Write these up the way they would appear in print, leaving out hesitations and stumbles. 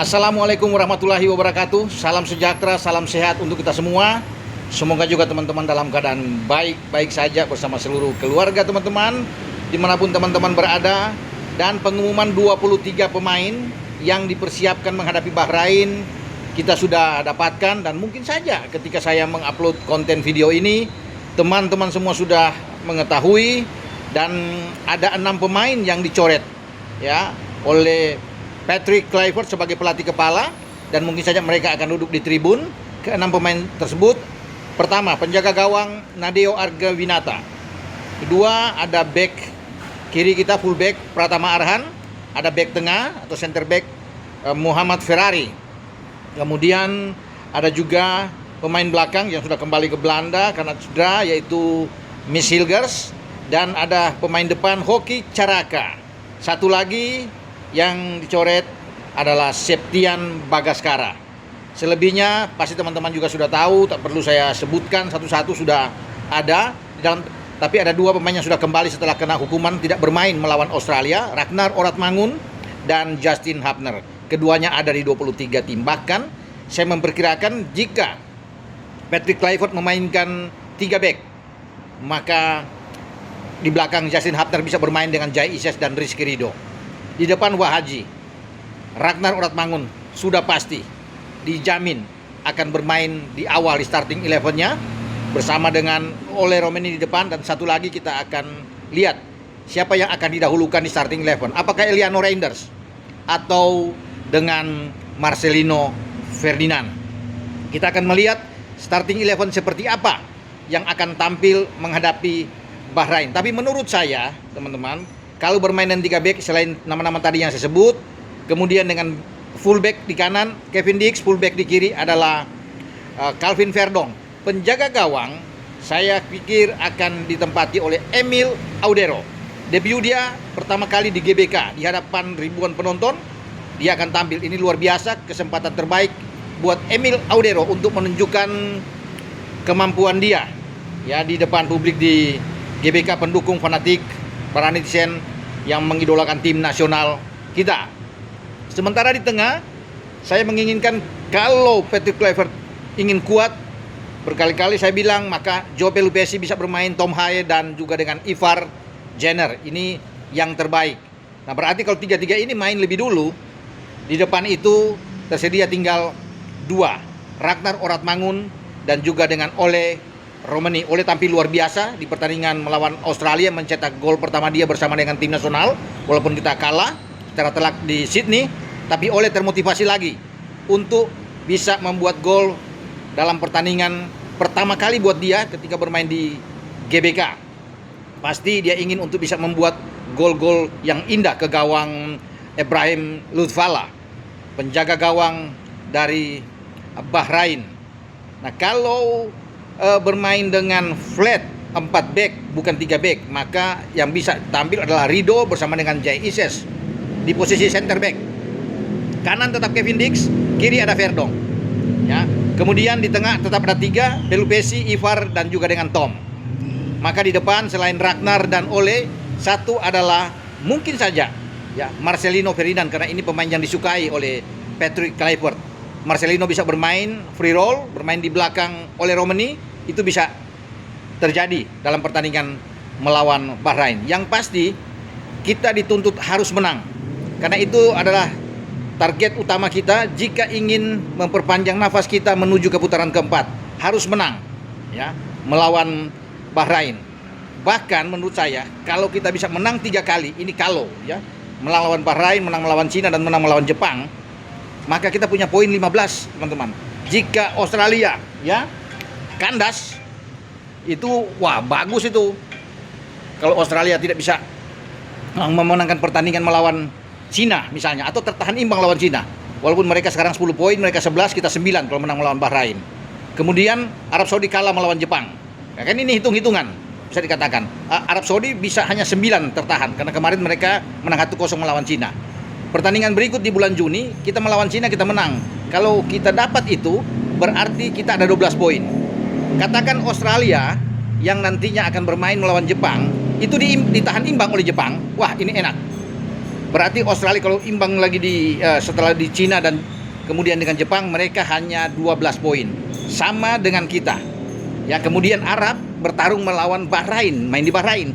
Assalamualaikum warahmatullahi wabarakatuh. Salam sejahtera, salam sehat untuk kita semua. Semoga juga teman-teman dalam keadaan baik-baik saja bersama seluruh keluarga teman-teman dimanapun teman-teman berada. Dan pengumuman 23 pemain yang dipersiapkan menghadapi Bahrain kita sudah dapatkan. Dan mungkin saja ketika saya mengupload konten video ini, teman-teman semua sudah mengetahui. Dan ada 6 pemain yang dicoret ya oleh Patrick Kluivert sebagai pelatih kepala, dan mungkin saja mereka akan duduk di tribun. Ke-6 pemain tersebut, pertama penjaga gawang Nadeo Argawinata, kedua ada back kiri kita fullback Pratama Arhan, ada back tengah atau center back Muhammad Ferrari, kemudian ada juga pemain belakang yang sudah kembali ke Belanda karena cedera yaitu Miss Hilgers, dan ada pemain depan Hoki Caraka. Satu lagi yang dicoret adalah Septian Bagaskara. Selebihnya pasti teman-teman juga sudah tahu, tak perlu saya sebutkan satu-satu, sudah ada di dalam. Tapi ada 2 pemain yang sudah kembali setelah kena hukuman tidak bermain melawan Australia, Ragnar Oratmangun dan Justin Hubner. Keduanya ada di 23 tim. Bahkan saya memperkirakan jika Patrick Kluivert memainkan 3 back, maka di belakang Justin Hubner bisa bermain dengan Jai Ises dan Rizky Ridho. Di depan Wahaji, Ragnar Oratmangun sudah pasti dijamin akan bermain di awal di starting 11-nya bersama dengan Ole Romeni di depan. Dan satu lagi kita akan lihat siapa yang akan didahulukan di starting 11. Apakah Eliano Reinders atau dengan Marcelino Ferdinand. Kita akan melihat starting 11 seperti apa yang akan tampil menghadapi Bahrain. Tapi menurut saya teman-teman, kalau bermain dengan 3 back selain nama-nama tadi yang saya sebut, kemudian dengan fullback di kanan Kevin Dix, fullback di kiri adalah Calvin Verdong. Penjaga gawang saya pikir akan ditempati oleh Emil Audero. Debut dia pertama kali di GBK di hadapan ribuan penonton. Dia akan tampil, ini luar biasa, kesempatan terbaik buat Emil Audero untuk menunjukkan kemampuan dia ya di depan publik di GBK, pendukung fanatik, para netizen yang mengidolakan tim nasional kita. Sementara di tengah, saya menginginkan kalau Patrick Kluivert ingin kuat, berkali-kali saya bilang, maka Joe Pelupesi bisa bermain Tom Haye dan juga dengan Ivar Jenner. Ini yang terbaik. Nah, berarti kalau 3-3 ini main lebih dulu, di depan itu tersedia tinggal 2, Ragnar Oratmangun dan juga dengan Ole Romeni. Ole tampil luar biasa di pertandingan melawan Australia, mencetak gol pertama dia bersama dengan tim nasional. Walaupun kita kalah secara telak di Sydney, tapi Ole termotivasi lagi untuk bisa membuat gol dalam pertandingan pertama kali buat dia ketika bermain di GBK. Pasti dia ingin untuk bisa membuat gol-gol yang indah ke gawang Ibrahim Lutfala, penjaga gawang dari Bahrain. Nah, kalau bermain dengan flat 4 back bukan 3 back, maka yang bisa tampil adalah Ridho bersama dengan Jai Ises di posisi center back. Kanan tetap Kevin Dix, kiri ada Verdong ya. Kemudian di tengah tetap ada 3, Pelupesi, Ivar dan juga dengan Tom. Maka di depan selain Ragnar dan Ole, satu adalah mungkin saja ya Marcelino Ferdinand, karena ini pemain yang disukai oleh Patrick Kluivert. Marcelino bisa bermain free roll, bermain di belakang Ole Romeni, itu bisa terjadi dalam pertandingan melawan Bahrain. Yang pasti kita dituntut harus menang, karena itu adalah target utama kita jika ingin memperpanjang nafas kita menuju ke putaran keempat. Harus menang ya melawan Bahrain. Bahkan menurut saya kalau kita bisa menang 3 kali, ini kalau ya, menang melawan Bahrain, menang melawan Cina dan menang melawan Jepang, maka kita punya poin 15 teman-teman. Jika Australia ya kandas, itu wah bagus itu. Kalau Australia tidak bisa memenangkan pertandingan melawan Cina misalnya, atau tertahan imbang lawan Cina, walaupun mereka sekarang 10 poin, mereka 11, kita 9 kalau menang melawan Bahrain. Kemudian Arab Saudi kalah melawan Jepang ya, kan ini hitung-hitungan bisa dikatakan. Arab Saudi bisa hanya 9 tertahan karena kemarin mereka menang 1-0 melawan Cina. Pertandingan berikut di bulan Juni kita melawan Cina, kita menang. Kalau kita dapat itu berarti kita ada 12 poin. Katakan Australia yang nantinya akan bermain melawan Jepang itu ditahan imbang oleh Jepang, wah ini enak. Berarti Australia kalau imbang lagi setelah di Cina dan kemudian dengan Jepang, mereka hanya 12 poin. Sama dengan kita. Ya, kemudian Arab bertarung melawan Bahrain, main di Bahrain.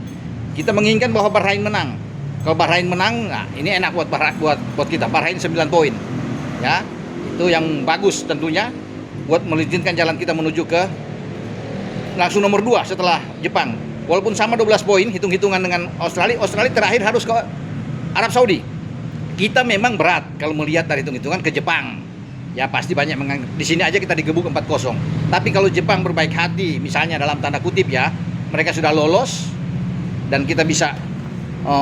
Kita menginginkan bahwa Bahrain menang. Kalau Bahrain menang, nah ini enak buat kita. Bahrain 9 poin. Ya, itu yang bagus tentunya buat melincirkan jalan kita menuju ke langsung nomor 2 setelah Jepang. Walaupun sama 12 poin, hitung-hitungan dengan Australia terakhir harus ke Arab Saudi. Kita memang berat kalau melihat dari hitung-hitungan ke Jepang. Ya pasti banyak di sini aja kita digebuk 4-0. Tapi kalau Jepang berbaik hati, misalnya dalam tanda kutip ya, mereka sudah lolos dan kita bisa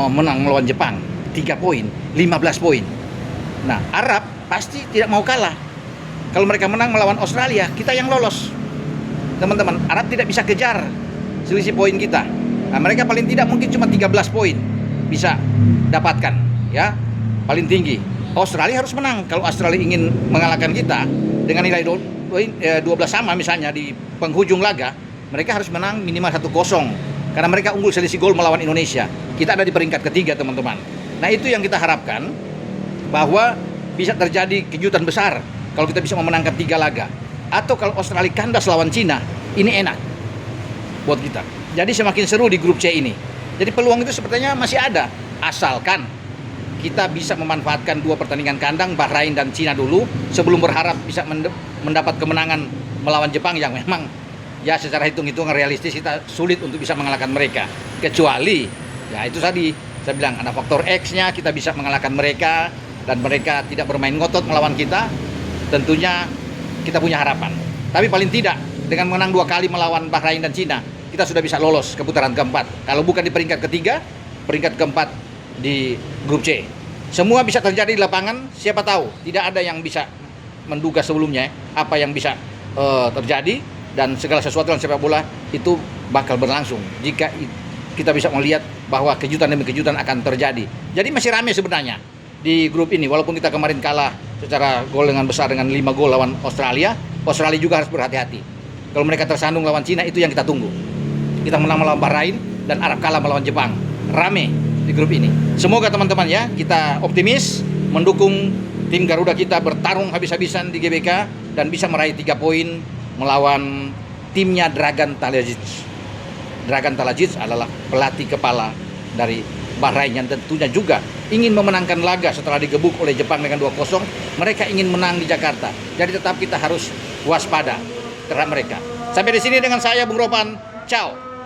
menang melawan Jepang 3 poin, 15 poin. Nah, Arab pasti tidak mau kalah. Kalau mereka menang melawan Australia, kita yang lolos. Teman-teman, Arab tidak bisa kejar selisih poin kita. Nah, mereka paling tidak mungkin cuma 13 poin bisa dapatkan, ya. Paling tinggi. Australia harus menang. Kalau Australia ingin mengalahkan kita dengan nilai 12 sama misalnya di penghujung laga, mereka harus menang minimal 1-0 karena mereka unggul selisih gol melawan Indonesia. Kita ada di peringkat ketiga, teman-teman. Nah, itu yang kita harapkan, bahwa bisa terjadi kejutan besar kalau kita bisa memenangkan 3 laga. Atau kalau Australia kandas lawan Cina, ini enak buat kita. Jadi semakin seru di grup C ini. Jadi peluang itu sepertinya masih ada, asalkan kita bisa memanfaatkan 2 pertandingan kandang Bahrain dan Cina dulu sebelum berharap bisa mendapat kemenangan melawan Jepang yang memang ya secara hitung-hitungan realistis kita sulit untuk bisa mengalahkan mereka. Kecuali ya itu tadi saya bilang ada faktor X-nya, kita bisa mengalahkan mereka dan mereka tidak bermain ngotot melawan kita. Tentunya kita punya harapan. Tapi paling tidak dengan menang 2 kali melawan Bahrain dan Cina, kita sudah bisa lolos ke putaran keempat. Kalau bukan di peringkat ketiga, peringkat keempat di grup C. Semua bisa terjadi di lapangan, siapa tahu. Tidak ada yang bisa menduga sebelumnya apa yang bisa terjadi, dan segala sesuatu dalam sepak bola itu bakal berlangsung jika kita bisa melihat bahwa kejutan demi kejutan akan terjadi. Jadi masih ramai sebenarnya di grup ini, walaupun kita kemarin kalah secara gol dengan besar dengan 5 gol lawan Australia. Australia juga harus berhati-hati. Kalau mereka tersandung lawan Cina, itu yang kita tunggu. Kita menang melawan Bahrain dan Arab kalah melawan Jepang. Rame di grup ini. Semoga teman-teman ya, kita optimis mendukung tim Garuda kita bertarung habis-habisan di GBK dan bisa meraih 3 poin melawan timnya Dragan Talajic. Dragan Talajic adalah pelatih kepala dari Bahrain yang tentunya juga ingin memenangkan laga setelah digebuk oleh Jepang dengan 2-0. Mereka ingin menang di Jakarta. Jadi tetap kita harus waspada terhadap mereka. Sampai di sini dengan saya Bung Ropan. Ciao.